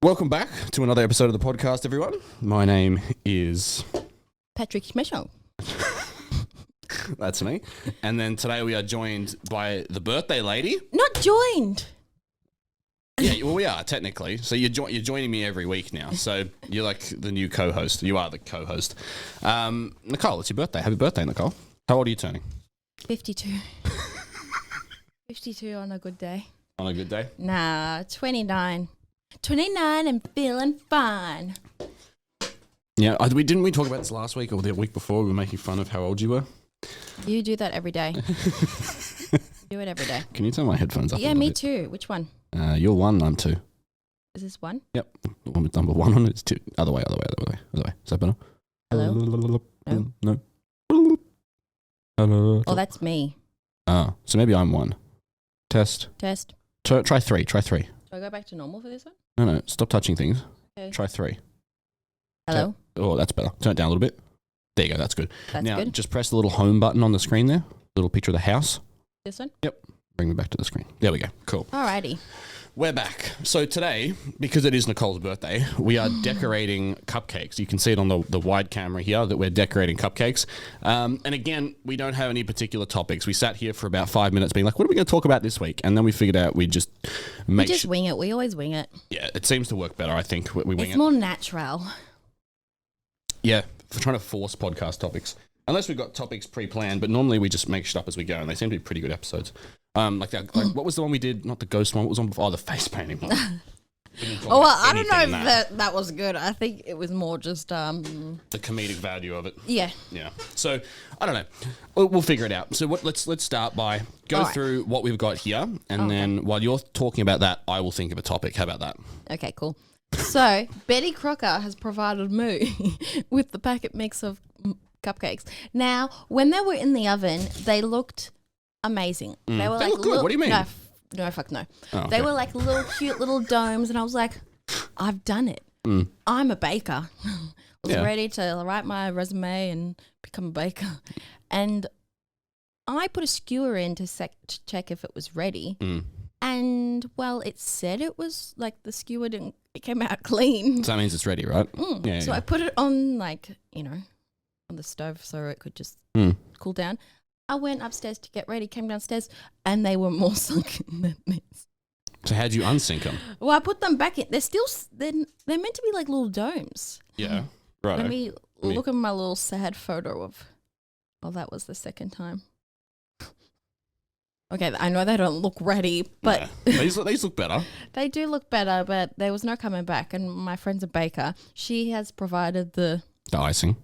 Welcome back to another episode of the podcast, everyone. My name is Patrick Schmischel. That's me. And then today we are joined by the birthday lady. Not joined. Yeah, well, we are technically. So you're joining me every week now. So you're like the new co-host. You are the co-host. Nicole, it's your birthday. Happy birthday, Nicole. How old are you turning? 52. 52 on a good day. On a good day? Nah, 29. 29 and feeling fine. Yeah, didn't we talk about this last week or the week before? We were making fun of how old you were. You do that every day. Do it every day. Can you turn my headphones up? Yeah, me too. Which one? You're one, I'm two. Is this one? Yep. The one with number one on it is two. Other way. Is that better? Hello? No. Hello. Oh, that's me. Oh, so maybe I'm one. Test. Try three. Do I go back to normal for this one? No. Stop touching things. Okay. Try three. Hello? Oh, that's better. Turn it down a little bit. There you go. That's good. That's now, good. just press the little home button on the screen there. Little picture of the house. This one? Yep. Bring me back to the screen. There we go. Cool. Alrighty. We're back. So today, because it is Nicole's birthday, we are decorating cupcakes. You can see it on the wide camera here that we're decorating cupcakes. And again, we don't have any particular topics. We sat here for about 5 minutes being like, what are we going to talk about this week? And then we figured out we just wing it. We always wing it. Yeah, it seems to work better, I think. We wing it. It's more natural. Yeah, for trying to force podcast topics. Unless we've got topics pre-planned, but normally we just make shit up as we go, and they seem to be pretty good episodes. Like what was the one we did? Not the ghost one. What was on before? Oh, the face painting one. Oh, well, I don't know if that was good. I think it was more just the comedic value of it. Yeah. So I don't know. We'll figure it out. So let's start by go through what we've got here, and then while you're talking about that, I will think of a topic. How about that? Okay, cool. So Betty Crocker has provided me with the packet mix of cupcakes. Now, when they were in the oven, they looked amazing. They were They like look good. What do you mean? No, fuck no. Oh, okay. They were like little cute little domes, and I was like, I've done it. I'm a baker. I was ready to write my resume and become a baker. And I put a skewer in to check if it was ready. And, well, it said it was, like, the skewer it came out clean. So that means it's ready, right? So I put it on, like, on the stove so it could just cool down. I went upstairs to get ready, came downstairs, and they were more sunken than this. So how'd you unsink them? Well, I put them back in. They're meant to be like little domes. Yeah, right. Let me look at my little sad photo of, that was the second time. Okay, I know they don't look ready, but these look better. They do look better, but there was no coming back. And my friend's a baker. She has provided the icing.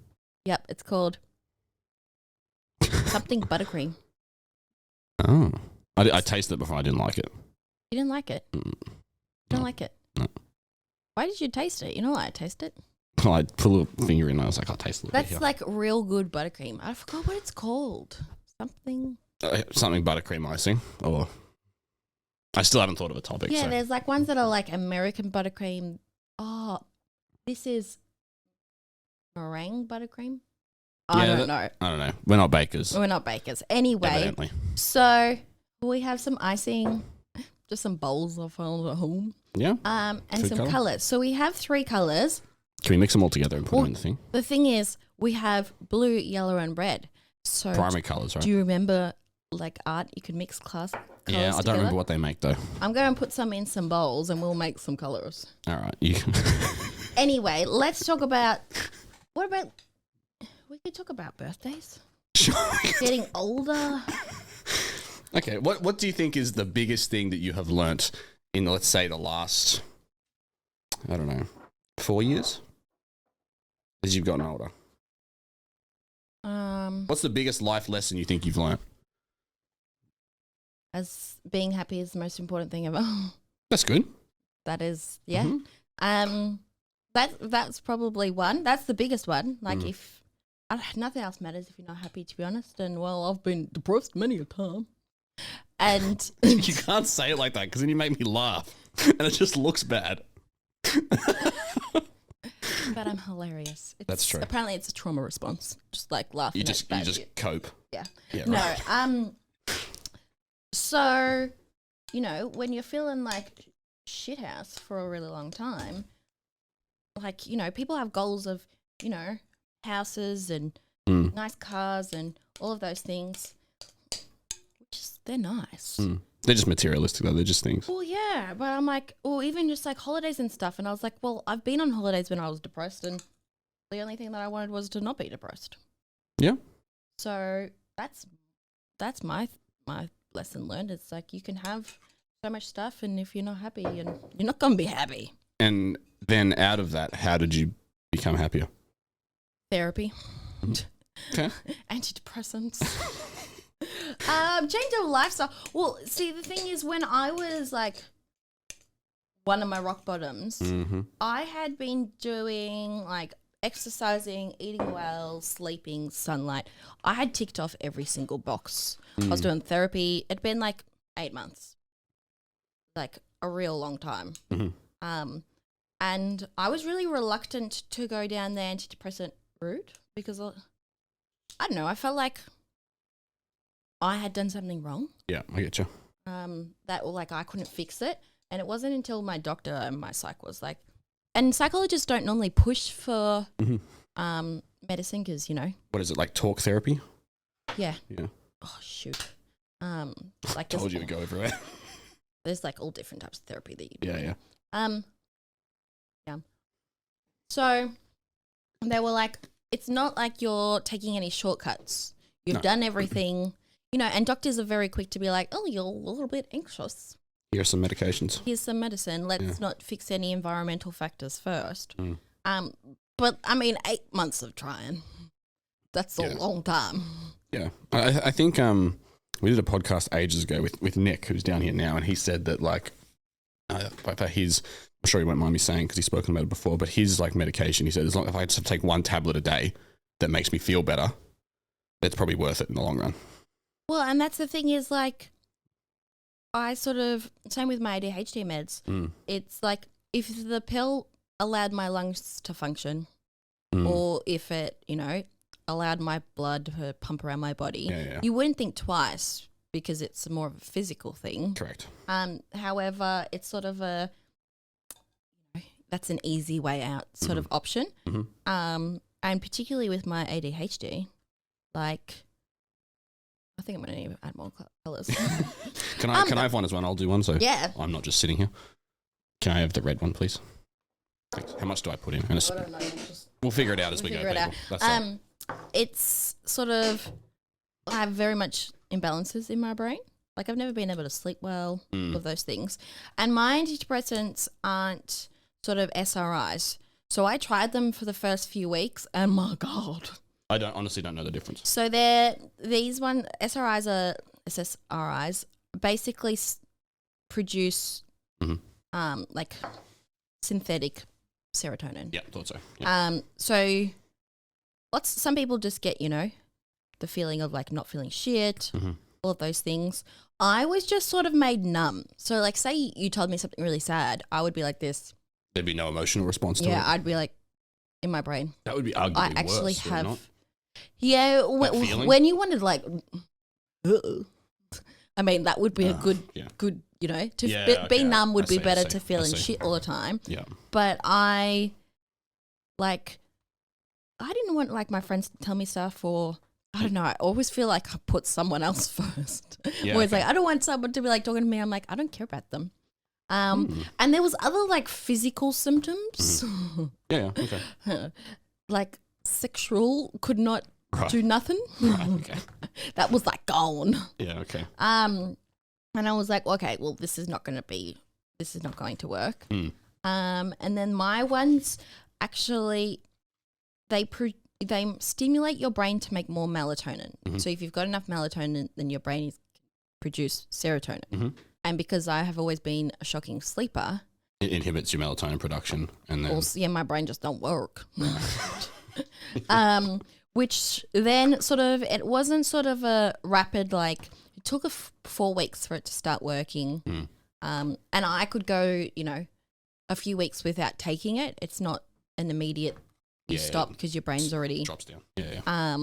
Yep, it's called something buttercream. Oh, I tasted it before. I didn't like it. You didn't like it? You don't like it? No. Why did you taste it? You know why I taste it? Well, I put a little finger in and I was like, I'll taste a little bit That's like real good buttercream. I forgot what it's called. Something buttercream icing. Or I still haven't thought of a topic. Yeah, so. there's like ones that are like American buttercream. Oh, this is meringue buttercream. I don't know. We're not bakers. Anyway, Evidently. So we have some icing, just some bowls I found at home. Yeah. And some colours. So we have 3 colours. Can we mix them all together and put them in the thing? The thing is, we have blue, yellow, and red. So primary colours, right? Do you remember like art? You could mix colours Yeah, I don't remember what they make though. I'm going to put some in some bowls and we'll make some colours. All right. Anyway, let's talk about. What about? We could talk about birthdays. Sure. Getting older. Okay, what do you think is the biggest thing that you have learnt in, let's say, the last, I don't know, 4 years as you've gotten older? What's the biggest life lesson you think you've learnt? As being happy is the most important thing ever. That's good. That is, yeah. Mm-hmm. That's probably one. That's the biggest one. Like if nothing else matters if you're not happy, to be honest. And well, I've been depressed many a time. And you can't say it like that because then you make me laugh, and it just looks bad. But I'm hilarious. That's true. Apparently, it's a trauma response. Just like laughing. You just cope. Yeah. Right. No. So, when you're feeling like shithouse for a really long time, like, you know, people have goals of, you know, houses and nice cars and all of those things, which is, they're nice. They're just materialistic though. They're just things. Well, yeah, but I'm like, or even just like holidays and stuff. And I was like, well, I've been on holidays when I was depressed, and the only thing that I wanted was to not be depressed. Yeah. So that's my lesson learned. It's like you can have so much stuff, and if you're not happy, and you're not gonna be happy. And then out of that, how did you become happier? Therapy. Okay. Antidepressants. Change of lifestyle. Well, see, the thing is, when I was like one of my rock bottoms, I had been doing like exercising, eating well, sleeping, sunlight. I had ticked off every single box. I was doing therapy. It'd been like 8 months, like a real long time. And I was really reluctant to go down the antidepressant route because I don't know, I felt like I had done something wrong. Yeah, I get you. That like I couldn't fix it. And it wasn't until my doctor and my psych was like, and psychologists don't normally push for medicine because, you know. What is it, like talk therapy? Yeah. Yeah. Oh, shoot. Like told you to go everywhere. There's like all different types of therapy that you do. Yeah. Yeah. So they were like, it's not like you're taking any shortcuts. You've done everything, you know, and doctors are very quick to be like, oh, you're a little bit anxious. Here's some medications. Here's some medicine. Let's not fix any environmental factors first. But I mean, 8 months of trying, that's a long time. Yeah. I think we did a podcast ages ago with Nick, who's down here now, and he said that like for his, I'm sure he won't mind me saying because he's spoken about it before, but his like medication, he said, as long as I just take one tablet a day that makes me feel better, it's probably worth it in the long run. Well, and that's the thing is like, I sort of, same with my ADHD meds. It's like if the pill allowed my lungs to function or if it, you know, allowed my blood to pump around my body, you wouldn't think twice because it's more of a physical thing. Correct. However, it's sort of a, that's an easy way out sort of option. And particularly with my ADHD, like, I think I'm going to need to add more colours. Can I have one as well? I'll do one. So yeah. I'm not just sitting here. Can I have the red one, please? Thanks. How much do I put in? We'll figure it out as we go. That's it's sort of, I have very much imbalances in my brain. Like I've never been able to sleep well, all of those things. And my antidepressants aren't sort of SRIs. So I tried them for the first few weeks and my God. I honestly don't know the difference. So these SSRIs basically produce like synthetic serotonin. Yeah, thought so. Yeah. So some people just get, you know, the feeling of like not feeling shit, all of those things. I was just sort of made numb. So like say you told me something really sad, I would be like this. There'd be no emotional response to it. Yeah, I'd be like in my brain. That would be arguably I actually worse, have. not? Yeah, when you wanted like, I mean that would be a good, you know, to be numb would be better to feeling shit all the time. Yeah. But I didn't want like my friends to tell me stuff, or I don't know. I always feel like I put someone else first. Yeah, Whereas like I don't want someone to be like talking to me. I'm like I don't care about them. And there was other like physical symptoms. Yeah. Okay. Like sexual could not do nothing. Right, okay. That was like gone. Yeah. Okay. And I was like, okay, well, this is not going to work. And then my ones actually, they stimulate your brain to make more melatonin. So if you've got enough melatonin, then your brain produce serotonin. And because I have always been a shocking sleeper, it inhibits your melatonin production, and then also, my brain just don't work. Which then sort of, it wasn't sort of a rapid, like it took 4 weeks for it to start working. And I could go, you know, a few weeks without taking it. It's not an immediate stop because your brain's already drops down. Yeah.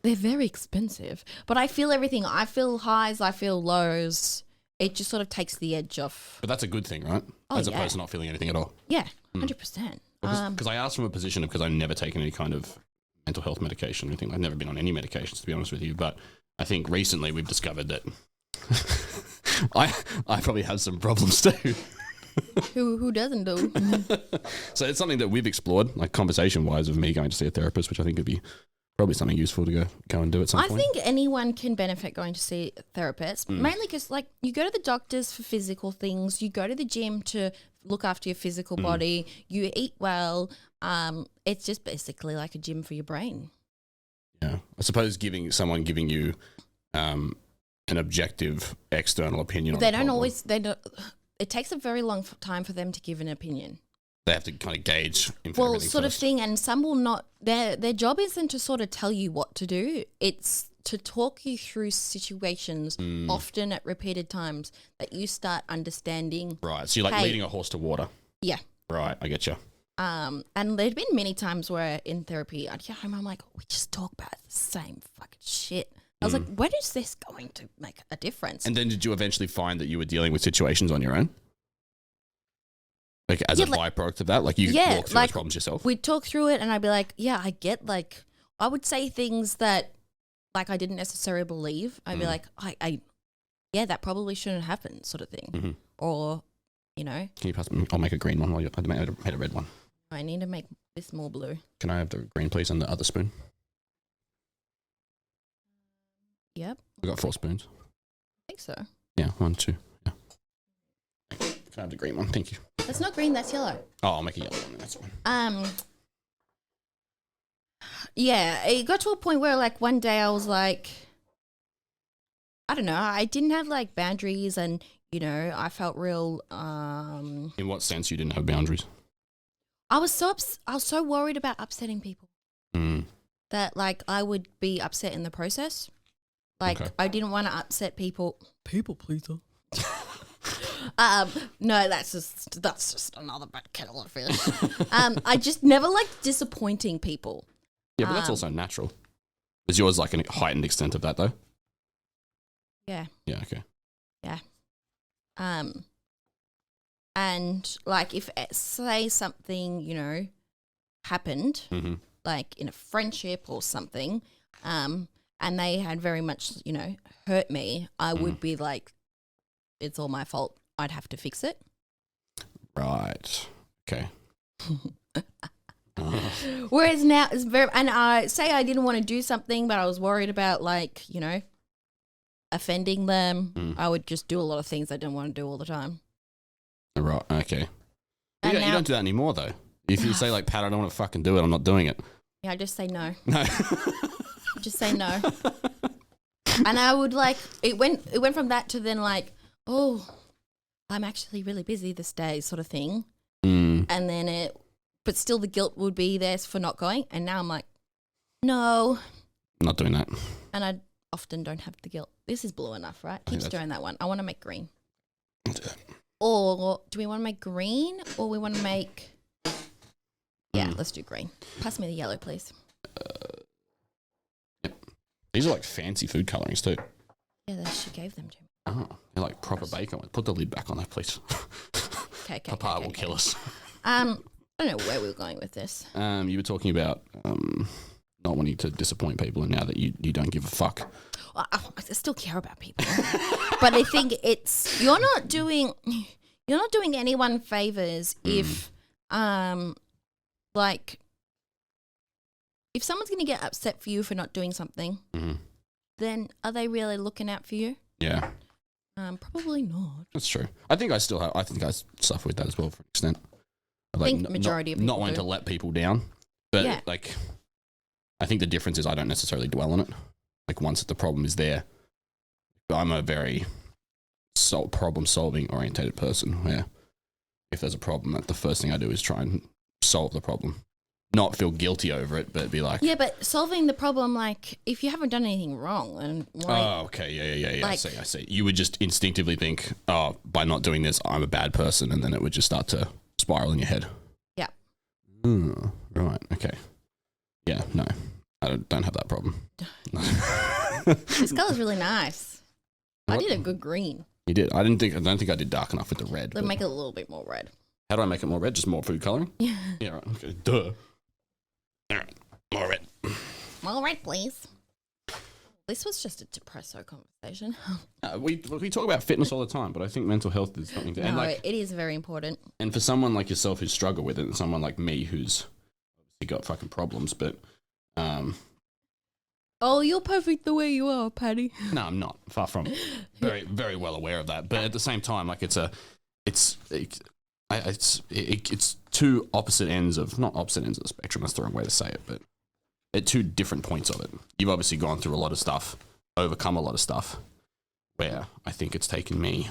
They're very expensive, but I feel everything. I feel highs, I feel lows. It just sort of takes the edge off. But that's a good thing, right? As opposed to not feeling anything at all. Yeah, 100%. Because I asked from a position of because I've never taken any kind of mental health medication or anything. I've never been on any medications, to be honest with you. But I think recently we've discovered that I probably have some problems too. Who doesn't do? So it's something that we've explored, like conversation-wise, of me going to see a therapist, which I think would be probably something useful to go and do at some point. I think anyone can benefit going to see a therapist, mainly because, like, you go to the doctors for physical things, you go to the gym to look after your physical body, you eat well. It's just basically like a gym for your brain. Yeah, I suppose giving you an objective external opinion. They don't always. They don't. It takes a very long time for them to give an opinion. They have to kind of gauge. Well, sort of thing, and some will not. Their job isn't to sort of tell you what to do. It's to talk you through situations, often at repeated times, that you start understanding. Right. So you're like leading a horse to water. Yeah. Right. I get you. And there'd been many times where in therapy, I'd get home, I'm like, we just talk about the same fucking shit. I was like, when is this going to make a difference? And then did you eventually find that you were dealing with situations on your own? Like as a byproduct of that? Like you walk through those problems yourself? We'd talk through it and I'd be like, yeah, I get, like, I would say things that, like, I didn't necessarily believe. I'd be like, yeah, that probably shouldn't happen, sort of thing. Mm-hmm. Or, you know. Can you pass me? I'll make a green one while I made a red one. I need to make this more blue. Can I have the green, please, and the other spoon? Yep. We got 4 spoons. I think so. Yeah, 1, 2. Yeah. Can I have the green one? Thank you. That's not green, that's yellow. Oh, I'll make a yellow one. That's fine. Yeah, it got to a point where, like, one day I was like, I don't know, I didn't have, like, boundaries and, you know, I felt real, In what sense you didn't have boundaries? I was so worried about upsetting people that, like, I would be upset in the process. Like, I didn't want to upset people. People pleaser. No, that's just another bad kettle of fish. I just never liked disappointing people. Yeah, but that's also natural. Is yours like a heightened extent of that though? Yeah. Yeah. Okay. Yeah. And like if say something, you know, happened, like in a friendship or something, and they had very much, you know, hurt me, I would be like, it's all my fault. I'd have to fix it. Right. Okay. Whereas now it's very, and I say I didn't want to do something, but I was worried about, like, you know, offending them. I would just do a lot of things I didn't want to do all the time. Right. Okay. You don't do that anymore though. If you say like, Pat, I don't want to fucking do it, I'm not doing it. Yeah, I just say no. No. Just say no. And I would like, it went from that to then like, oh, I'm actually really busy this day, sort of thing. And then but still the guilt would be there for not going. And now I'm like, no. I'm not doing that. And I often don't have the guilt. This is blue enough, right? Keep stirring that one. I want to make green. Or do we want to make green or we want to make... Yeah, let's do green. Pass me the yellow, please. Yep. These are like fancy food colorings too. Yeah, she gave them to me. Oh, they're like proper bacon. Put the lid back on that, please. Okay. Papa will kill us. I don't know where we were going with this. You were talking about not wanting to disappoint people, and now that you don't give a fuck. Well, I still care about people, but I think it's you're not doing anyone favors if like if someone's going to get upset for you for not doing something, then are they really looking out for you? Yeah. Probably not. That's true. I think I suffer with that as well for an extent. I think the majority of people not wanting to let people down, but like, I think the difference is I don't necessarily dwell on it. Like once the problem is there, I'm a very problem-solving orientated person. Where if there's a problem, the first thing I do is try and solve the problem, not feel guilty over it, but be like, yeah. But solving the problem, like if you haven't done anything wrong, and oh, okay, yeah. Like, I see. You would just instinctively think, oh, by not doing this, I'm a bad person, and then it would just start to spiral in your head. Yeah. Right. Okay. Yeah. No, I don't have that problem. This color's really nice. I did a good green. You did. I don't think I did dark enough with the red. Let's make it a little bit more red. How do I make it more red? Just more food colouring? Yeah. Yeah, right. Okay. Duh. All right. More red. More red, please. This was just a depresso conversation. We talk about fitness all the time, but I think mental health is something to... No, and like, it is very important. and for someone like yourself who's struggled with it, and someone like me who's obviously got fucking problems, but... Oh, you're perfect the way you are, Paddy. No, I'm not. Far from it. Very, very well aware of that. But at the same time, like it's two opposite ends of, not opposite ends of the spectrum, that's the wrong way to say it, but at two different points of it. You've obviously gone through a lot of stuff, overcome a lot of stuff, where I think it's taken me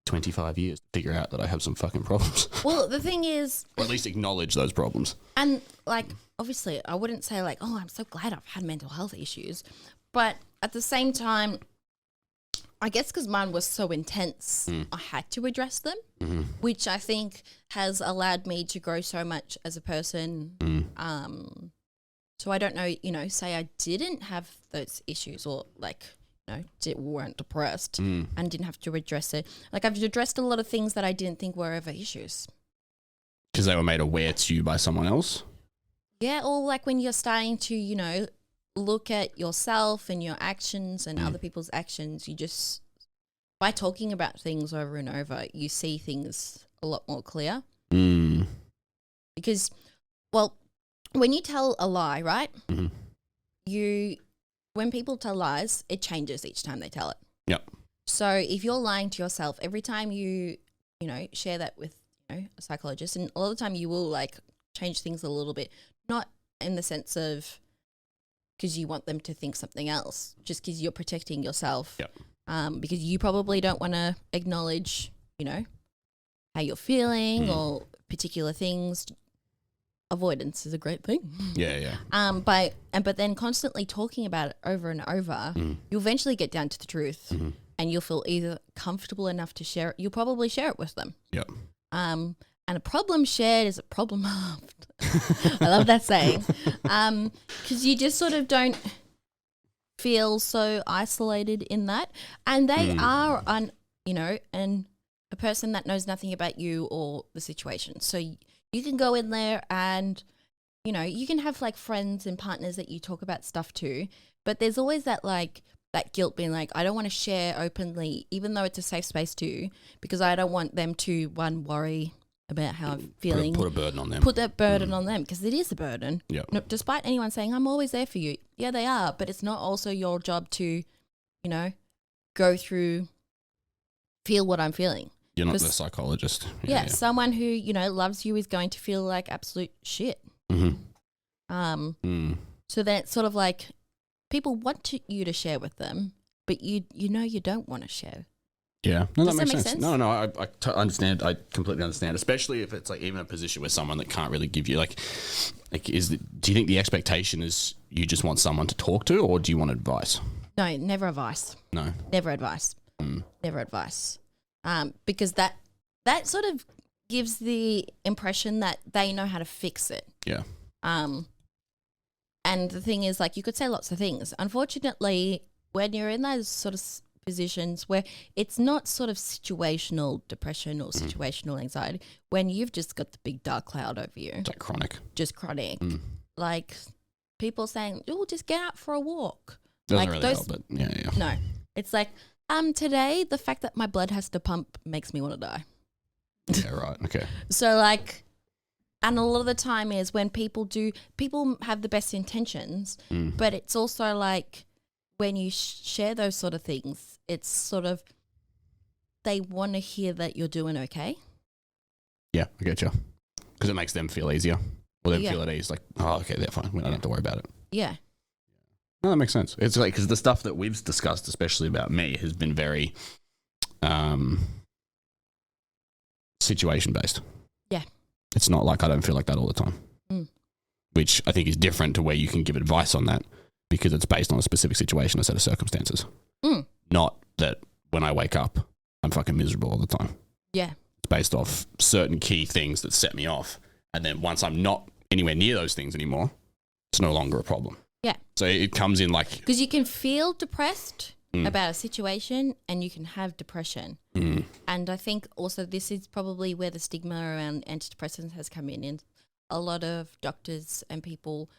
25 years to figure out that I have some fucking problems. Well, the thing is... Or at least acknowledge those problems. And, like, obviously, I wouldn't say, like, oh, I'm so glad I've had mental health issues. But at the same time, I guess because mine was so intense, I had to address them, which I think has allowed me to grow so much as a person. So I don't know, say I didn't have those issues or, like... weren't depressed and didn't have to address it. Like, I've addressed a lot of things that I didn't think were ever issues. Because they were made aware to you by someone else? Yeah, or like when you're starting to, look at yourself and your actions and other people's actions, you just, by talking about things over and over, you see things a lot more clear. Because, well, when you tell a lie, right, when people tell lies, it changes each time they tell it. Yep. So if you're lying to yourself, every time you share that with, a psychologist, and a lot of the time you will, like, change things a little bit, not in the sense of because you want them to think something else, just because you're protecting yourself. Yep. Because you probably don't want to acknowledge, how you're feeling or particular things. Avoidance is a great thing. Yeah. But then constantly talking about it over and over, you'll eventually get down to the truth, and you'll feel either comfortable enough to share it. You'll probably share it with them. Yep. And a problem shared is a problem halved. I love that saying. Because you just sort of don't feel so isolated in that, and they are and a person that knows nothing about you or the situation. So you can go in there and, you can have like friends and partners that you talk about stuff to, but there's always that guilt being like, I don't want to share openly, even though it's a safe space too, because I don't want them to, worry about how I'm feeling. Put a burden on them. Put that burden on them, because it is a burden. Yeah. No, despite anyone saying, I'm always there for you. Yeah, they are, but it's not also your job to, go through, feel what I'm feeling. You're not the psychologist. Yeah, someone who, loves you is going to feel like absolute shit. So that's sort of like people want you to share with them, but you don't want to share. Yeah. No, Does that makes that make sense. sense? No, I understand. I completely understand, especially if it's like even a position where someone that can't really give you do you think the expectation is you just want someone to talk to, or do you want advice? No, never advice. No. Never advice. Never advice. Because that sort of gives the impression that they know how to fix it. Yeah. And the thing is, like, you could say lots of things. Unfortunately, when you're in those sort of positions where it's not sort of situational depression or situational anxiety, when you've just got the big dark cloud over you. It's like chronic. Just chronic. Like people saying, oh, just get out for a walk. Doesn't like really help, but yeah. No. It's like, today the fact that my blood has to pump makes me want to die. Yeah, right. Okay. So like, and a lot of the time is when people have the best intentions, but it's also like when you share those sort of things, it's sort of, they want to hear that you're doing okay. Yeah, I get you. Because it makes them feel easier. Or they feel at ease, like, oh, okay, they're fine. We don't have to worry about it. Yeah. No, that makes sense. It's like, because the stuff that we've discussed, especially about me, has been very situation based. Yeah. It's not like I don't feel like that all the time. Which I think is different to where you can give advice on that, because it's based on a specific situation, a set of circumstances. Not that when I wake up, I'm fucking miserable all the time. Yeah. It's based off certain key things that set me off. And then once I'm not anywhere near those things anymore, it's no longer a problem. Yeah. So it comes in like... Because you can feel depressed, about a situation and you can have depression. And I think also this is probably where the stigma around antidepressants has come in. And a lot of doctors and people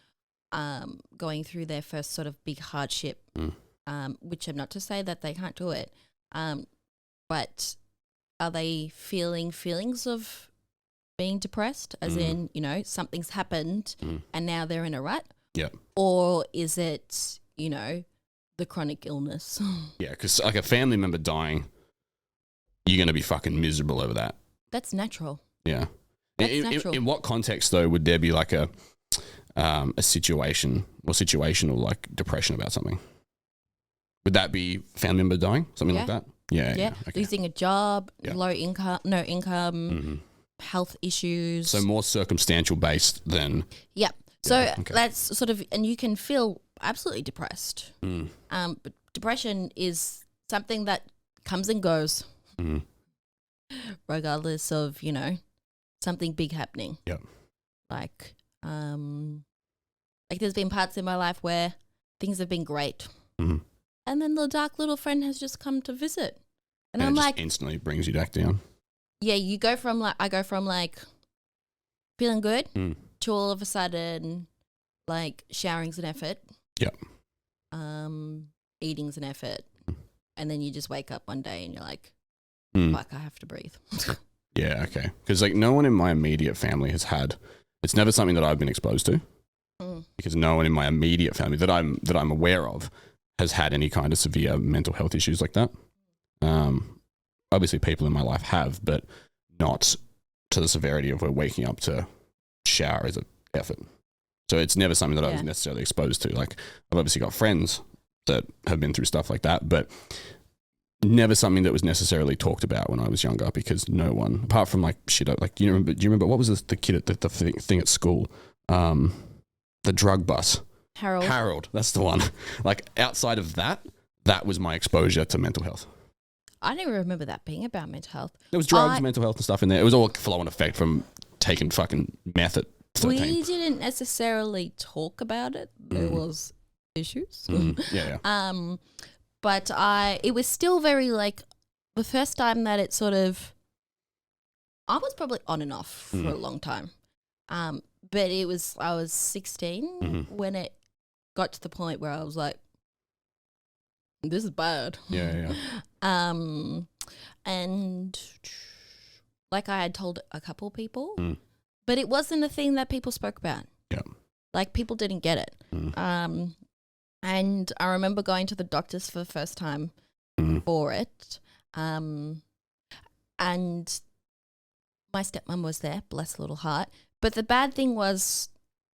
going through their first sort of big hardship, which I'm not to say that they can't do it, but are they feeling feelings of being depressed, as in, you know, something's happened and now they're in a rut? Yeah. Or is it, you know, the chronic illness? Yeah, because like a family member dying, you're going to be fucking miserable over that. That's natural. Yeah. That's natural. In what context, though, would there be like a situation or situational like depression about something? Would that be family member dying? Something like that? Yeah. Okay. Losing a job, low income, no income, health issues. So more circumstantial based than... Yeah. So that's sort of, and you can feel absolutely depressed. But depression is something that comes and goes, regardless of, you know, something big happening. Yep. Like there's been parts in my life where things have been great, and then the dark little friend has just come to visit, and I'm like, instantly brings you back down. Yeah, I go from like feeling good to all of a sudden like showering's an effort. Yep. Eating's an effort, and then you just wake up one day and you're like, fuck, I have to breathe. Yeah, okay. Because like no one in my immediate family has had. It's never something that I've been exposed to, because no one in my immediate family that I'm aware of has had any kind of severe mental health issues like that. Obviously, people in my life have, but not to the severity of we're waking up to shower as an effort. So it's never something that I was necessarily exposed to. Like I've obviously got friends that have been through stuff like that, but never something that was necessarily talked about when I was younger, because no one, apart from like shit, like do you remember what was the kid at the thing at school? The drug bus. Harold, that's the one. Like outside of that was my exposure to mental health. I never remember that being about mental health. There was drugs, mental health and stuff in there. It was all flow and effect from taking fucking meth at 13. We didn't necessarily talk about it. There was issues. But it was still very like the first time that it sort of, I was probably on and off for a long time. But I was 16 when it got to the point where I was like, this is bad. Yeah. And like I had told a couple people, but it wasn't a thing that people spoke about. Yeah. Like people didn't get it. And I remember going to the doctors for the first time for it. And my stepmom was there, bless her little heart. But the bad thing was,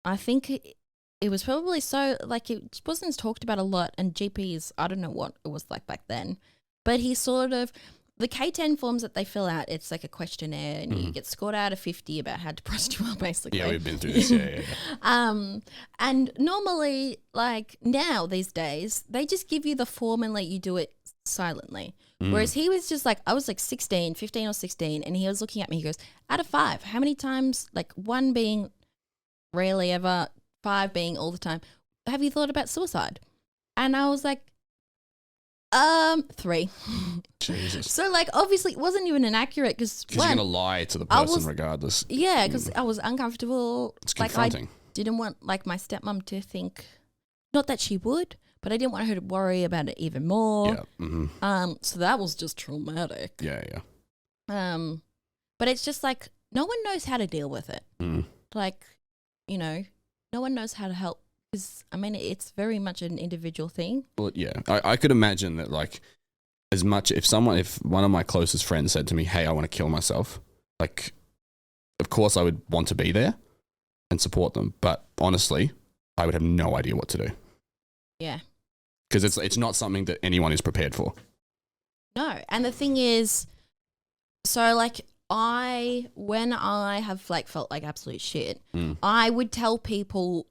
I think it was probably so, like, it wasn't talked about a lot. And GPs, I don't know what it was like back then. But he sort of, the K10 forms that they fill out, it's like a questionnaire and you get scored out of 50 about how depressed you are, basically. Yeah, we've been through this, yeah. And normally, like now these days, they just give you the form and let you do it silently. Whereas he was just like, I was like 15 or 16, and he was looking at me, he goes, out of 5, how many times, like 1 being rarely ever, 5 being all the time, have you thought about suicide? And I was like, 3. Jesus. So like obviously it wasn't even inaccurate because you're going to lie to the person regardless. Yeah, because I was uncomfortable. It's confronting. Like I didn't want like my stepmom to think, not that she would, but I didn't want her to worry about it even more. Yeah. So that was just traumatic. Yeah. But it's just like no one knows how to deal with it. Like, you know, no one knows how to help. Because, I mean, it's very much an individual thing. Well, yeah. I could imagine that, like, as much, if one of my closest friends said to me, hey, I want to kill myself, like, of course I would want to be there and support them. But honestly, I would have no idea what to do. Yeah. Because it's not something that anyone is prepared for. No. And the thing is, so, like, when I have, like, felt like absolute shit, I would tell people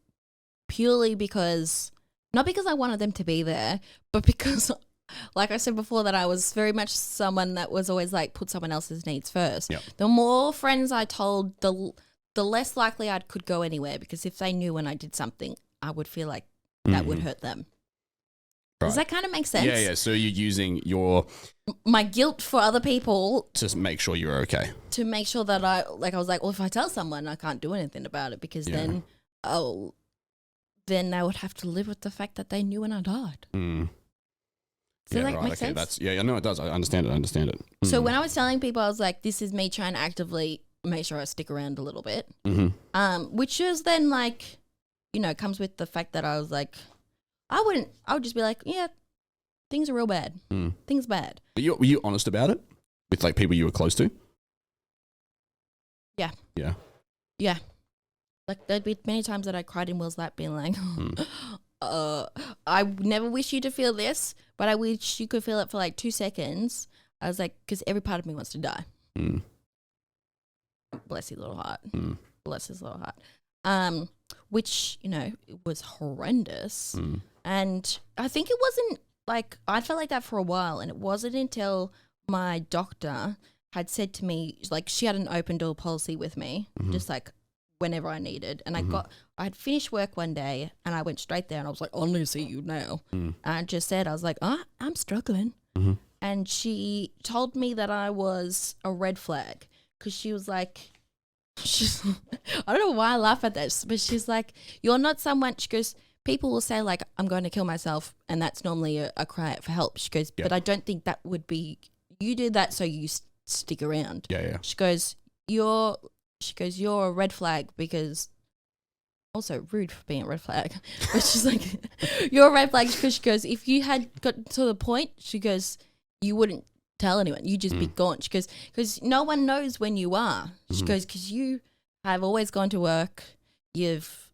purely because, not because I wanted them to be there, but because, like I said before, that I was very much someone that was always like, put someone else's needs first. Yep. The more friends I told, the less likely I could go anywhere, because if they knew when I did something, I would feel like that would hurt them. Does that kind of make sense? Yeah. So you're using your my guilt for other people to make sure you're okay. To make sure that I was like, well, if I tell someone, I can't do anything about it because then they would have to live with the fact that they knew when I died. Mm. Does that make sense? I know it does. I understand it. So when I was telling people, I was like, this is me trying to actively make sure I stick around a little bit. Which is then like, comes with the fact that I was like, I would just be like, yeah, things are real bad. Things bad. But were you honest about it with like people you were close to? Yeah. Yeah. Yeah. Like there'd be many times that I cried in Will's lap being like, I never wish you to feel this, but I wish you could feel it for like 2 seconds. I was like, because every part of me wants to die. Bless his little heart. Bless his little heart. Which, it was horrendous. And I think it wasn't like, I felt like that for a while, and it wasn't until my doctor had said to me, like, she had an open door policy with me, just like whenever I needed. And I had finished work one day and I went straight there and I was like, I need to see you now. And I just said, I was like, I'm struggling. And she told me that I was a red flag because she was like, I don't know why I laugh at this, but she's like, you're not someone, she goes, people will say like, I'm going to kill myself. And that's normally a cry out for help. She goes, but I don't think that would be, you do that so you stick around. Yeah. She goes, you're a red flag because, also rude for being a red flag. But she's like, you're a red flag because she goes, if you had got to the point, she goes, you wouldn't tell anyone. You just be gone. She goes, because no one knows when you are. She goes, because you have always gone to work. You've,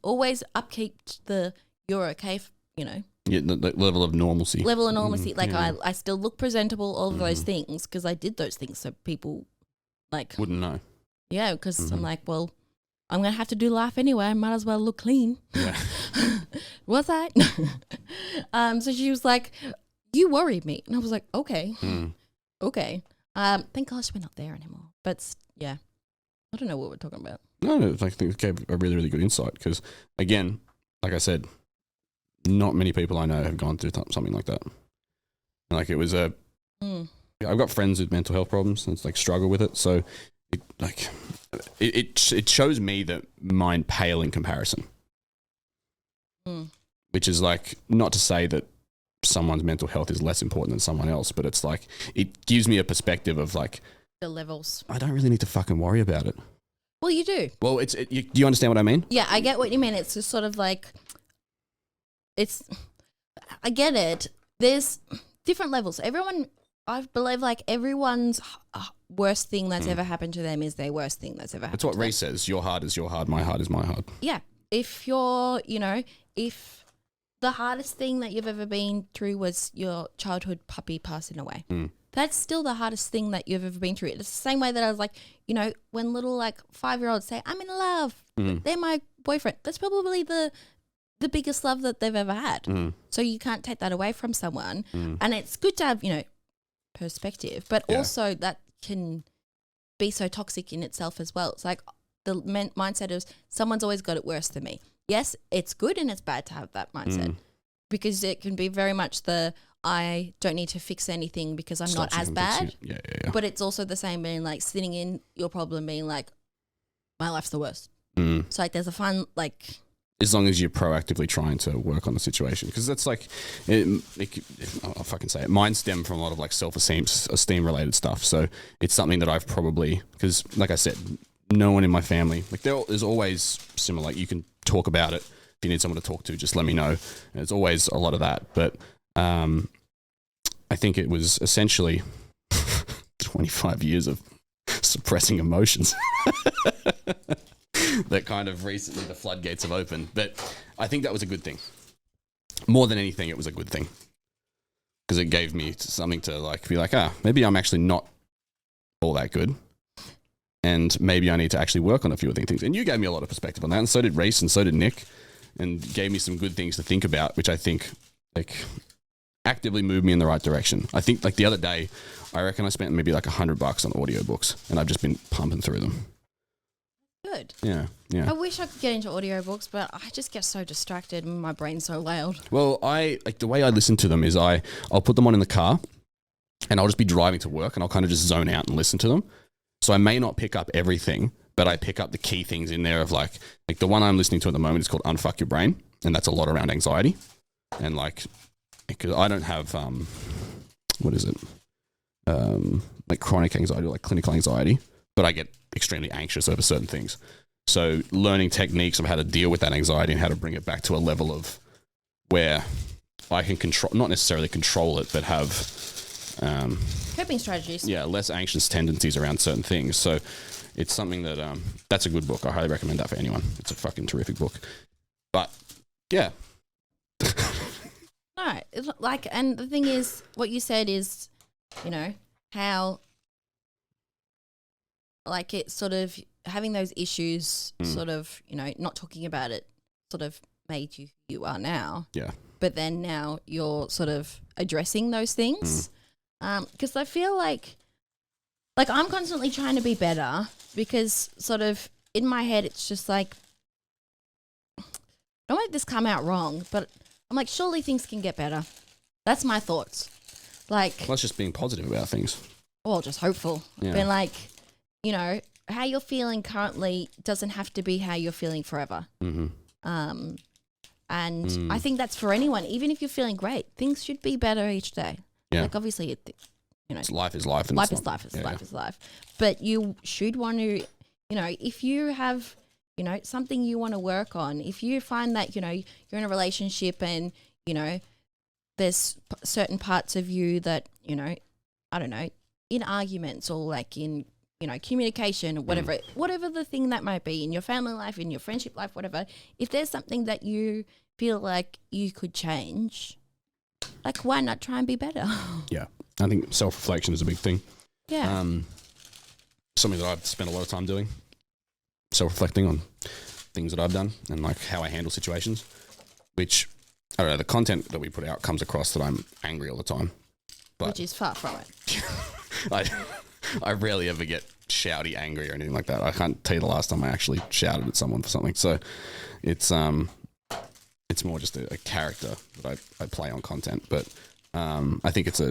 always upkept you're okay, Yeah, the level of normalcy. Like I still look presentable, all of those things, because I did those things so people like wouldn't know. Yeah, because I'm like, well, I'm going to have to do life anyway. I might as well look clean. Yeah. Was I? So she was like, you worry me. And I was like, okay. Okay. Thank gosh we're not there anymore. But yeah, I don't know what we're talking about. No, I think it gave a really, really good insight because, again, like I said, not many people I know have gone through something like that. Like it was I've got friends with mental health problems and like struggle with it. So it shows me that mine pale in comparison, which is like not to say that someone's mental health is less important than someone else, but it's like it gives me a perspective of like the levels. I don't really need to fucking worry about it. Well, you do. Well, do you understand what I mean? Yeah, I get what you mean. It's just sort of like I get it. There's different levels. I believe like everyone's worst thing that's ever happened to them is their worst thing that's ever happened. That's what Ray says. Your heart is your heart. My heart is my heart. Yeah. If you're, if the hardest thing that you've ever been through was your childhood puppy passing away, that's still the hardest thing that you've ever been through. It's the same way that I was like, when little like 5-year-olds say, I'm in love, they're my boyfriend. That's probably the biggest love that they've ever had. So you can't take that away from someone. And it's good to have, perspective, but also that can be so toxic in itself as well. It's like the mindset is someone's always got it worse than me. Yes, it's good and it's bad to have that mindset because it can be very much I don't need to fix anything because I'm not as bad. Yeah. But it's also the same being like sitting in your problem being like, my life's the worst. So like there's a fun like... As long as you're proactively trying to work on the situation. Because that's like, I'll fucking say it, mine stem from a lot of like self-esteem related stuff. So it's something that I've probably, because like I said, no one in my family, like there's always similar, like you can talk about it. If you need someone to talk to, just let me know. And there's always a lot of that. But I think it was essentially 25 years of suppressing emotions. That kind of recently the floodgates have opened. But I think that was a good thing. More than anything, it was a good thing. Because it gave me something to like be like, maybe I'm actually not all that good. And maybe I need to actually work on a few of these things. And you gave me a lot of perspective on that. And so did Reese and so did Nick. And gave me some good things to think about, which I think like actively moved me in the right direction. I think like the other day, I reckon I spent maybe like $100 on audiobooks and I've just been pumping through them. Good. good. Yeah, yeah. I wish I could get into audiobooks, but I just get so distracted and my brain's so loud. Well, the way I listen to them is I'll put them on in the car and I'll just be driving to work and I'll kind of just zone out and listen to them. So I may not pick up everything, but I pick up the key things in there of like the one I'm listening to at the moment is called Unfuck Your Brain. And that's a lot around anxiety. And like, because I don't have, what is it? Like chronic anxiety or like clinical anxiety, but I get extremely anxious over certain things. So learning techniques of how to deal with that anxiety and how to bring it back to a level of where I can control, not necessarily control it, but have coping strategies. Yeah, less anxious tendencies around certain things. So it's something that that's a good book. I highly recommend that for anyone. It's a fucking terrific book. But yeah. No, it's like, and the thing is, what you said is, you know, how like it sort of having those issues, sort of, you know, not talking about it, sort of made you who you are now. Yeah. But then now you're sort of addressing those things. Because I feel like I'm constantly trying to be better because sort of in my head it's just like, I don't want this to come out wrong, but I'm like, surely things can get better. That's my thoughts. Like, well, that's just being positive about things. Well, just hopeful. Yeah. But like, you know, how you're feeling currently doesn't have to be how you're feeling forever. Mm-hmm. And I think that's for anyone. Even if you're feeling great, things should be better each day. Yeah. Like obviously, you know, Life is life. And life is life. Life is life. But you should want to, you know, if you have, you know, something you want to work on, if you find that, you know, you're in a relationship and, you know, there's certain parts of you that, you know, I don't know, in arguments or like in, you know, communication or whatever, whatever the thing that might be in your family life, in your friendship life, whatever, if there's something that you feel like you could change, like why not try and be better? Yeah. I think self-reflection is a big thing. Yeah. Something that I've spent a lot of time doing, self-reflecting on things that I've done and like how I handle situations, which, I don't know, the content that we put out comes across that I'm angry all the time. But Which is far from it. I rarely ever get shouty, angry or anything like that. I can't tell you the last time I actually shouted at someone for something. So it's more just a character that I play on content. But I think it's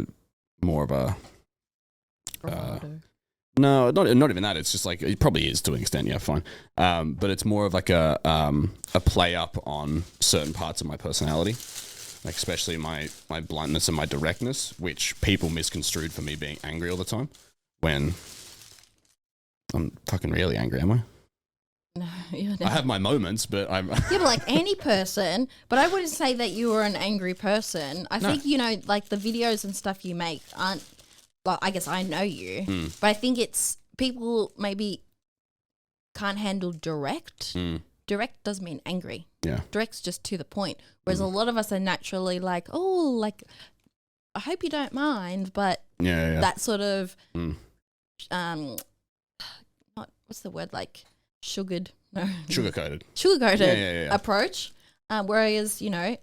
more of a no, not even that. It's just like, it probably is to an extent. Yeah, fine. But it's more of like a play up on certain parts of my personality, like especially my bluntness and my directness, which people misconstrued for me being angry all the time. When I'm fucking really angry, am I? No, you're not. I have my moments, but I'm. Yeah, but like any person, but I wouldn't say that you were an angry person. I think, you know, like the videos and stuff you make aren't, well, I guess I know you, but I think it's people maybe can't handle direct. Direct does mean angry. Yeah. Direct's just to the point. Whereas a lot of us are naturally like, oh, like, I hope you don't mind, but that sort of, what's the word, like sugar-coated approach. Whereas, you know,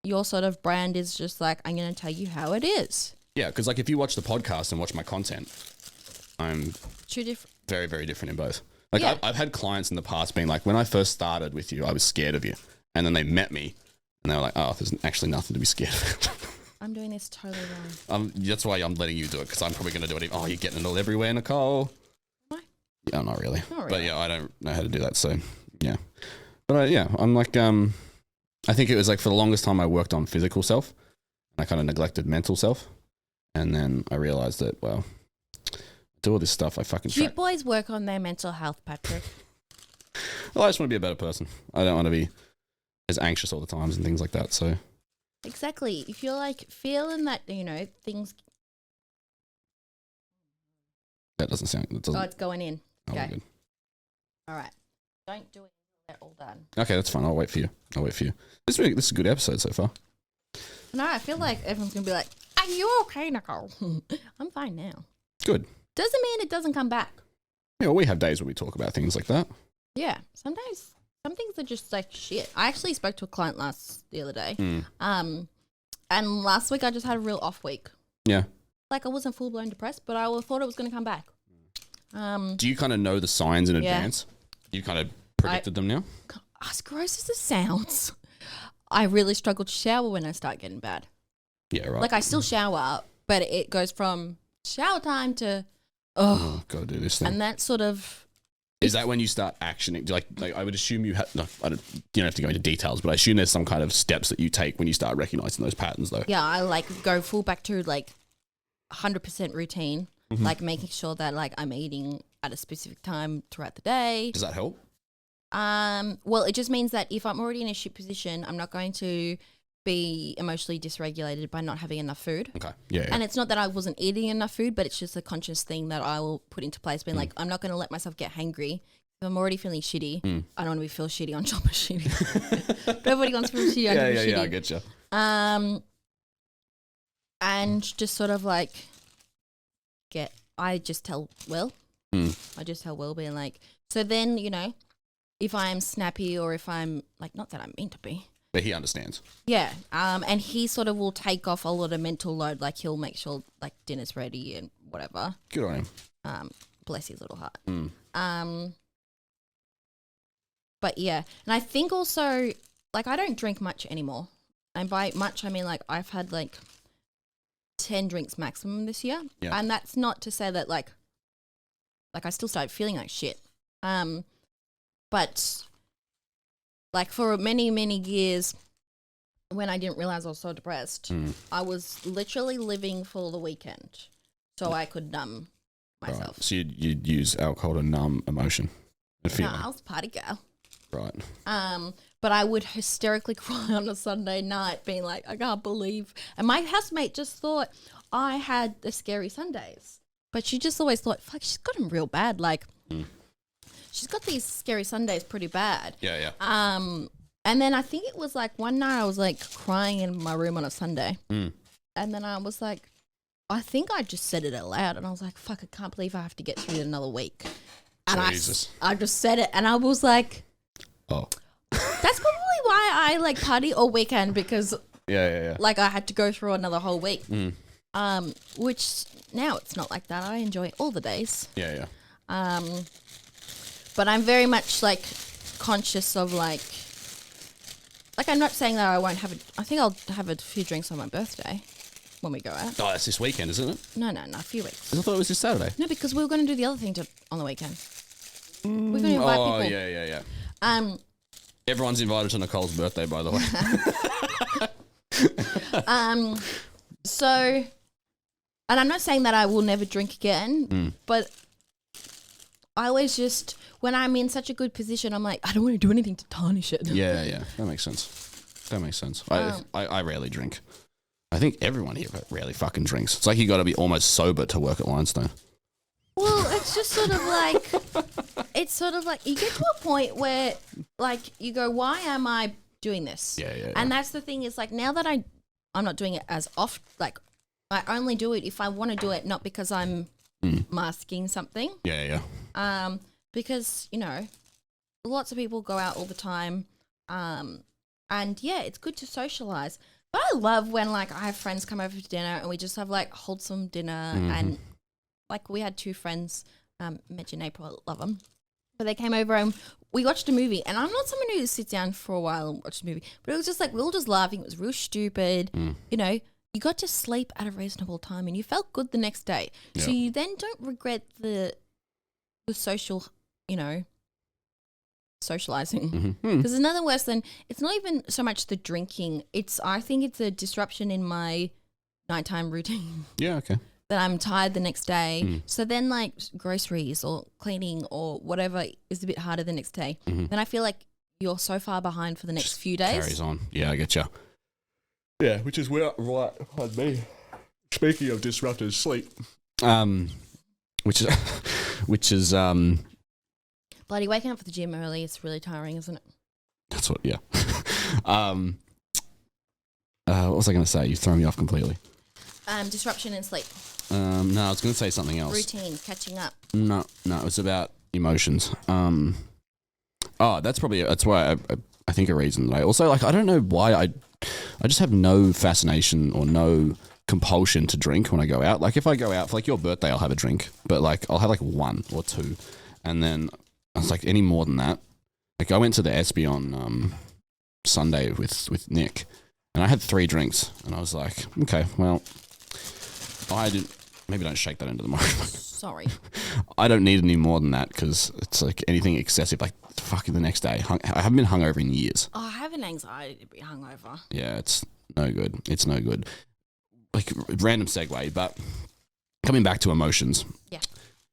your sort of brand is just like, I'm going to tell you how it is. Yeah, because like if you watch the podcast and watch my content, I'm very, very different in both. Like I've had clients in the past being like, when I first started with you, I was scared of you. And then they met me and they were like, oh, there's actually nothing to be scared of. I'm doing this totally wrong. That's why I'm letting you do it, because I'm probably going to do it. Oh, you're getting it all everywhere, Nicole. Why? Yeah, not really. But yeah, I don't know how to do that. So yeah. But I'm like, I think it was like for the longest time I worked on physical self and I kind of neglected mental self. And then I realized that, well, do all this stuff. I fucking Do boys work on their mental health, Patrick? Well, I just want to be a better person. I don't want to be as anxious all the times and things like that. So exactly. If you're like feeling that, you know, things. That doesn't sound. Oh, it's going in. Okay. Good. All right. Don't do it until they're all done. Okay, that's fine. I'll wait for you. This is a good episode so far. No, I feel like everyone's going to be like, are you okay, Nicole? I'm fine now. Good. Doesn't mean it doesn't come back. Yeah, well, we have days where we talk about things like that. Yeah. Sometimes some things are just like shit. I actually spoke to a client the other day. And last week I just had a real off week. Yeah. Like I wasn't full blown depressed, but I thought it was going to come back. Do you kind of know the signs in advance? You kind of predicted them now? As gross as it sounds, I really struggle to shower when I start getting bad. Yeah, right. Like, I still shower, but it goes from shower time to, gotta do this thing. and that sort of... Is that when you start actioning? Like I would assume you have. No, you don't have to go into details, but I assume there's some kind of steps that you take when you start recognizing those patterns, though. Yeah, I like go full back to like 100% routine, like making sure that like I'm eating at a specific time throughout the day. Does that help? Well, it just means that if I'm already in a shit position, I'm not going to be emotionally dysregulated by not having enough food. Okay. Yeah. And it's not that I wasn't eating enough food, but it's just a conscious thing that I will put into place, being like, I'm not going to let myself get hangry. If I'm already feeling shitty, I don't want to feel shitty on top of shitty. Nobody wants to feel shitty on top of shitty. Yeah, I get you. And just sort of like I just tell Will, being like, so then, you know, if I'm snappy or if I'm like, not that I'm meant to be. But he understands. Yeah. And he sort of will take off a lot of mental load. Like he'll make sure like dinner's ready and whatever. Good on him. Bless his little heart. But yeah. And I think also like I don't drink much anymore. And by much, I mean like I've had like 10 drinks maximum this year. Yeah. And that's not to say that like I still started feeling like shit. But like for many, many years when I didn't realize I was so depressed, I was literally living for the weekend so I could numb myself. Right. So you'd use alcohol to numb emotion and feeling. No, I was a party girl. Right. But I would hysterically cry on a Sunday night being like, I can't believe. And my housemate just thought I had the scary Sundays. But she just always thought, fuck, she's got them real bad. Like, she's got these scary Sundays pretty bad. Yeah. And then I think it was like one night I was like crying in my room on a Sunday. And then I was like, I think I just said it out loud. And I was like, fuck, I can't believe I have to get through another week. And Jesus. I just said it. And I was like, oh. That's probably why I like party all weekend because Yeah. like I had to go through another whole week. Which now it's not like that. I enjoy all the days. Yeah. But I'm very much like conscious of like I'm not saying that I won't have I think I'll have a few drinks on my birthday when we go out. Oh, that's this weekend, isn't it? No, a few weeks. I thought it was this Saturday. No, because we were going to do the other thing on the weekend. We're going to invite people. Oh, yeah. Everyone's invited to Nicole's birthday, by the way. So, and I'm not saying that I will never drink again, but I always just, when I'm in such a good position, I'm like, I don't want to do anything to tarnish it. Yeah. That makes sense. I rarely drink. I think everyone here rarely fucking drinks. It's like you got to be almost sober to work at Limestone. Well, it's just sort of like, you get to a point where like you go, why am I doing this? Yeah. And that's the thing is like now that I'm not doing it as often, like I only do it if I want to do it, not because I'm masking something. Yeah. Because, you know, lots of people go out all the time. And yeah, it's good to socialize. But I love when like I have friends come over for dinner and we just have like wholesome dinner and like we had two friends, Mitch and April, I love them. But they came over and we watched a movie. And I'm not someone who sits down for a while and watches a movie. But it was just like we were all just laughing. It was real stupid. You know, you got to sleep at a reasonable time and you felt good the next day. Yeah. So you then don't regret the social, you know, socializing. Because there's nothing worse than, it's not even so much the drinking. I think it's a disruption in my nighttime routine. Yeah, okay. That I'm tired the next day. So then like groceries or cleaning or whatever is a bit harder the next day. Then I feel like you're so far behind for the next few days. Carries on. Yeah, I get you. Yeah, which is where right behind me. Speaking of disrupted sleep. Which is bloody waking up for the gym early is really tiring, isn't it? That's what, yeah. What was I going to say? You throw me off completely. Disruption in sleep. No, I was going to say something else. Routine, catching up. No, it was about emotions. That's why I think a reason. I also I don't know why I just have no fascination or no compulsion to drink when I go out. Like if I go out for like your birthday, I'll have a drink, but like I'll have like one or two, and then I was like, any more than that? Like, I went to the SB on Sunday with Nick, and I had 3 drinks, and I was like, okay, well, I didn't. Maybe don't shake that into the microphone. Sorry. I don't need any more than that because it's like anything excessive, like fucking the next day. I haven't been hungover in years. Oh, I have an anxiety to be hungover. Yeah, it's no good. It's no good. Like, random segue, but coming back to emotions. Yeah.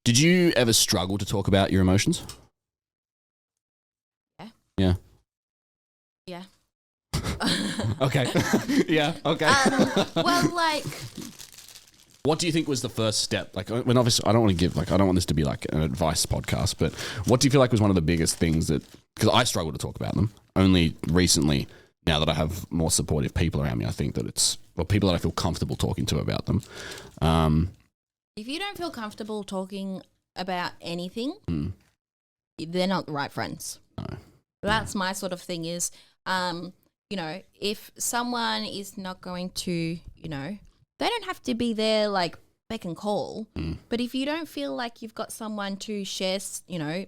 Did you ever struggle to talk about your emotions? Yeah. Yeah. Yeah. Okay. Yeah. Okay. Well, like, what do you think was the first step? Like, when obviously, I don't want this to be like an advice podcast, but what do you feel like was one of the biggest things that, because I struggle to talk about them only recently, now that I have more supportive people around me, I think that it's, well, people that I feel comfortable talking to about them. If you don't feel comfortable talking about anything, they're not the right friends. No. That's my sort of thing is, you know, if someone is not going to, you know, they don't have to be there like beck and call. But if you don't feel like you've got someone to share, you know,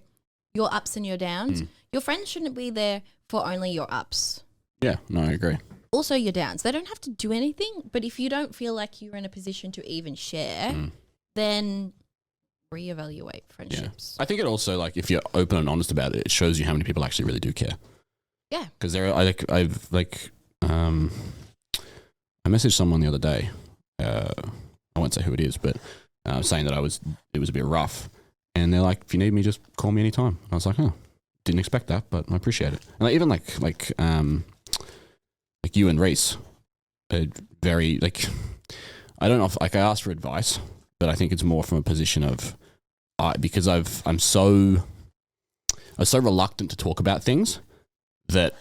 your ups and your downs, your friends shouldn't be there for only your ups. Yeah, no, I agree. Also your downs. They don't have to do anything, but if you don't feel like you're in a position to even share, then reevaluate friendships. Yeah. I think it also, like, if you're open and honest about it, it shows you how many people actually really do care. Yeah. Because I messaged someone the other day. I won't say who it is, but saying that it was a bit rough, and they're like, if you need me, just call me anytime. I was like, oh, didn't expect that, but I appreciate it. And even like you and Reese, very, like, I don't know if, like, I asked for advice, but I think it's more from a position of because I was so reluctant to talk about things that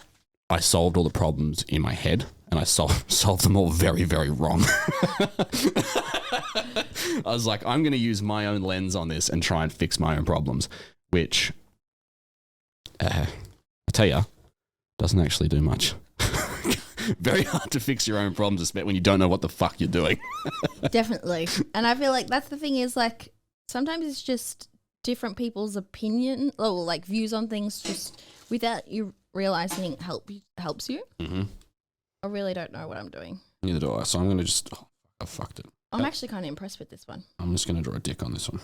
I solved all the problems in my head, and I solved them all very, very wrong. I was like, I'm going to use my own lens on this and try and fix my own problems, which, I tell you, doesn't actually do much. Very hard to fix your own problems, especially when you don't know what the fuck you're doing. Definitely. And I feel like that's the thing is, like, sometimes it's just different people's opinion or like views on things just without you realizing it helps you. Mm-hmm. I really don't know what I'm doing. Neither do I. So I'm going to just, I fucked it. I'm actually kind of impressed with this one. I'm just going to draw a dick on this one.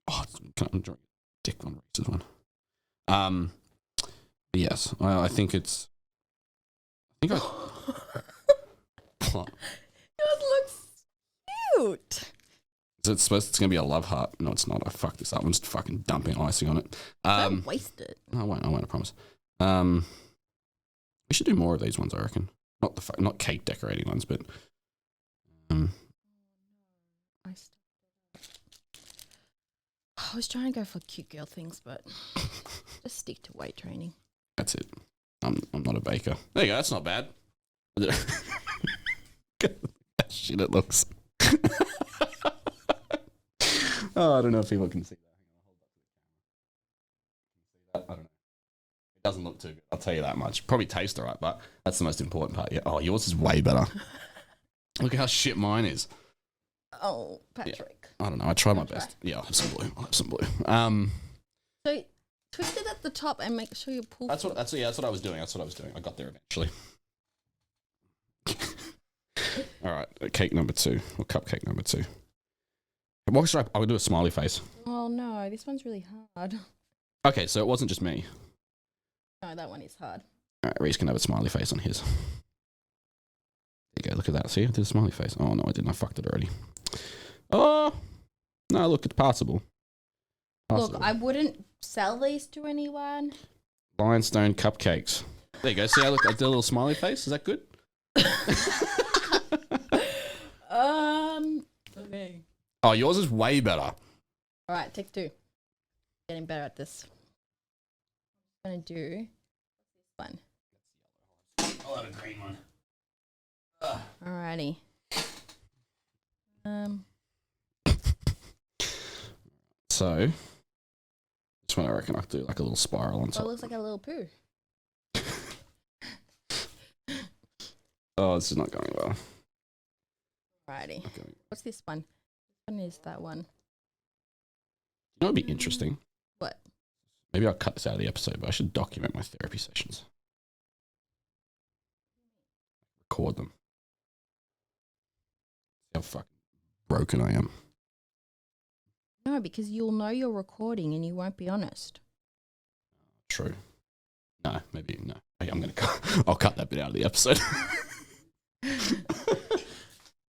Oh, I'm drawing a dick on Reese's one. Yes, I think it's, What? Yours looks cute. Is it supposed it's going to be a love heart? No, it's not. I fucked this up. I'm just fucking dumping icing on it. Don't waste it. I won't, I promise. We should do more of these ones, I reckon. Not cake decorating ones, but I was trying to go for cute girl things, but just stick to weight training. That's it. I'm not a baker. There you go. That's not bad. Shit, it looks. Oh, I don't know if people can see that. I don't know. It doesn't look too good. I'll tell you that much. Probably tastes all right, but that's the most important part. Yeah. Oh, yours is way better. Look at how shit mine is. Oh, Patrick. Yeah. I don't know. I tried my best. Yeah, I'll have some blue. So twist it at the top and make sure you pull. That's what I was doing. I got there eventually. All right, cake number 2 or cupcake number 2. What should I will do a smiley face. Oh no, this one's really hard. Okay, so it wasn't just me. No, that one is hard. All right, Reese can have a smiley face on his. There you go. Look at that. See, I did a smiley face. Oh no, I didn't. I fucked it already. Oh no, look, it's passable. Look, I wouldn't sell these to anyone. Limestone cupcakes. There you go. See, I did a little smiley face. Is that good? Okay. Oh, yours is way better. All right, take 2. Getting better at this. I'm gonna do this one. I'll have a green one. Alrighty. So, this one I reckon I could do like a little spiral on top. Oh, it looks like a little poo. Oh, this is not going well. Alrighty. Okay. What's this one? This one is that one. You know what would be interesting? What? Maybe I'll cut this out of the episode, but I should document my therapy sessions. Record them. How fucking broken I am. No, because you'll know you're recording and you won't be honest. True. No, maybe no. Okay, I'll cut that bit out of the episode.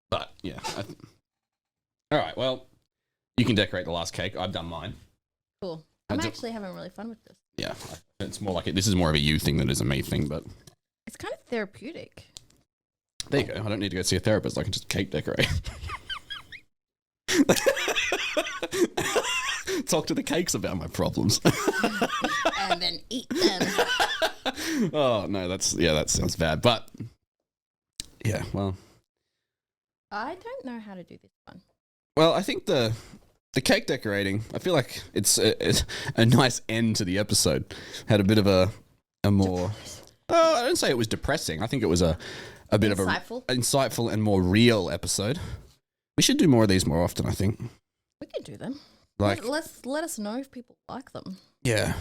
But yeah. All right. Well, you can decorate the last cake. I've done mine. Cool. I'm actually having really fun with this. Yeah, it's more like this is more of a you thing than it is a me thing, but it's kind of therapeutic. There you go. I don't need to go see a therapist. I can just cake decorate. Talk to the cakes about my problems. And then eat them. Oh, no, that sounds bad. But, yeah, well. I don't know how to do this one. Well, I think the cake decorating, I feel like it's a nice end to the episode. Had a bit of a more... Oh, I don't say it was depressing. I think it was a bit insightful. Of a insightful and more real episode. We should do more of these more often, I think. We can do them. Like, let us know if people like them. Yeah.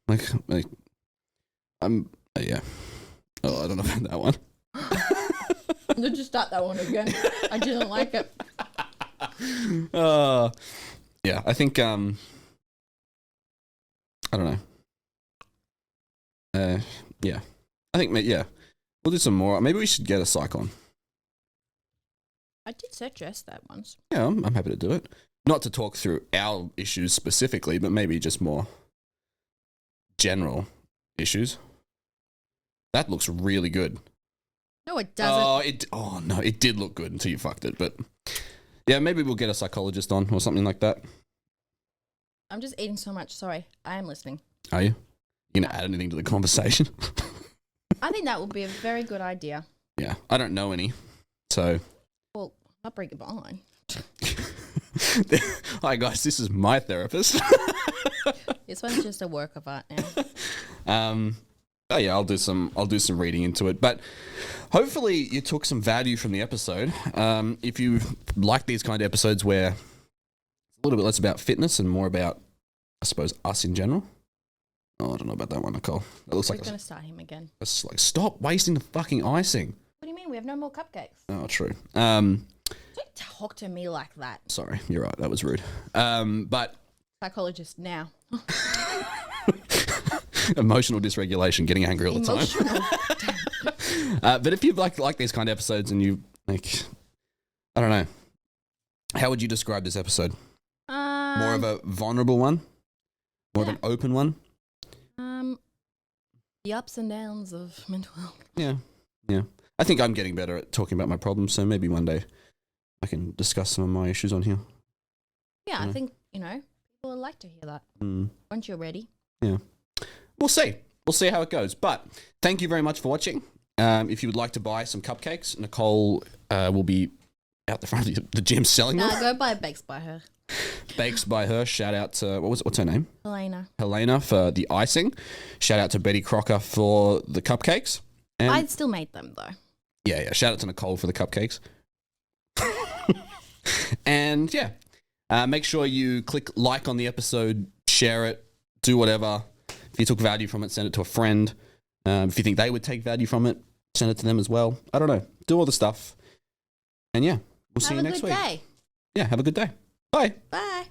Like yeah. Oh, I don't know about that one. Let's just start that one again. I didn't like it. Yeah, I think I don't know. Yeah. I think yeah. We'll do some more. Maybe we should get a psych on. I did suggest that once. Yeah, I'm happy to do it. Not to talk through our issues specifically, but maybe just more general issues. That looks really good. No, it doesn't. Oh no, it did look good until you fucked it. But yeah, maybe we'll get a psychologist on or something like that. I'm just eating so much. Sorry, I am listening. Are you? You gonna add anything to the conversation? I think that would be a very good idea. Yeah, I don't know any, so. Well, I'll bring it behind. Hi guys, this is my therapist. This one's just a work of art now. Oh yeah, I'll do some reading into it. But hopefully you took some value from the episode. If you like these kind of episodes where it's a little bit less about fitness and more about, I suppose, us in general. Oh, I don't know about that one, Nicole. That looks We're going to start him again. It's like, stop wasting the fucking icing. What do you mean? We have no more cupcakes. Oh, true. Don't talk to me like that. Sorry, you're right. That was rude. But psychologist now. Emotional dysregulation, getting angry all the time. But if you like these kind of episodes and you like, I don't know, how would you describe this episode? More of a vulnerable one, more of an open one. The ups and downs of mental health. Yeah. I think I'm getting better at talking about my problems, so maybe one day I can discuss some of my issues on here. Yeah, I think, people would like to hear that. Once you're ready. Yeah. We'll see. We'll see how it goes. But thank you very much for watching. If you would like to buy some cupcakes, Nicole will be out the front of the gym selling them. Go buy Bakes by her. Bakes by her. Shout out to, what's her name? Helena for the icing. Shout out to Betty Crocker for the cupcakes. And I'd still made them though. Yeah. Shout out to Nicole for the cupcakes. And yeah, make sure you click like on the episode, share it, do whatever. If you took value from it, send it to a friend. If you think they would take value from it, send it to them as well. I don't know. Do all the stuff. And yeah, we'll see you next week. Have a good day. Yeah, have a good day. Bye. Bye.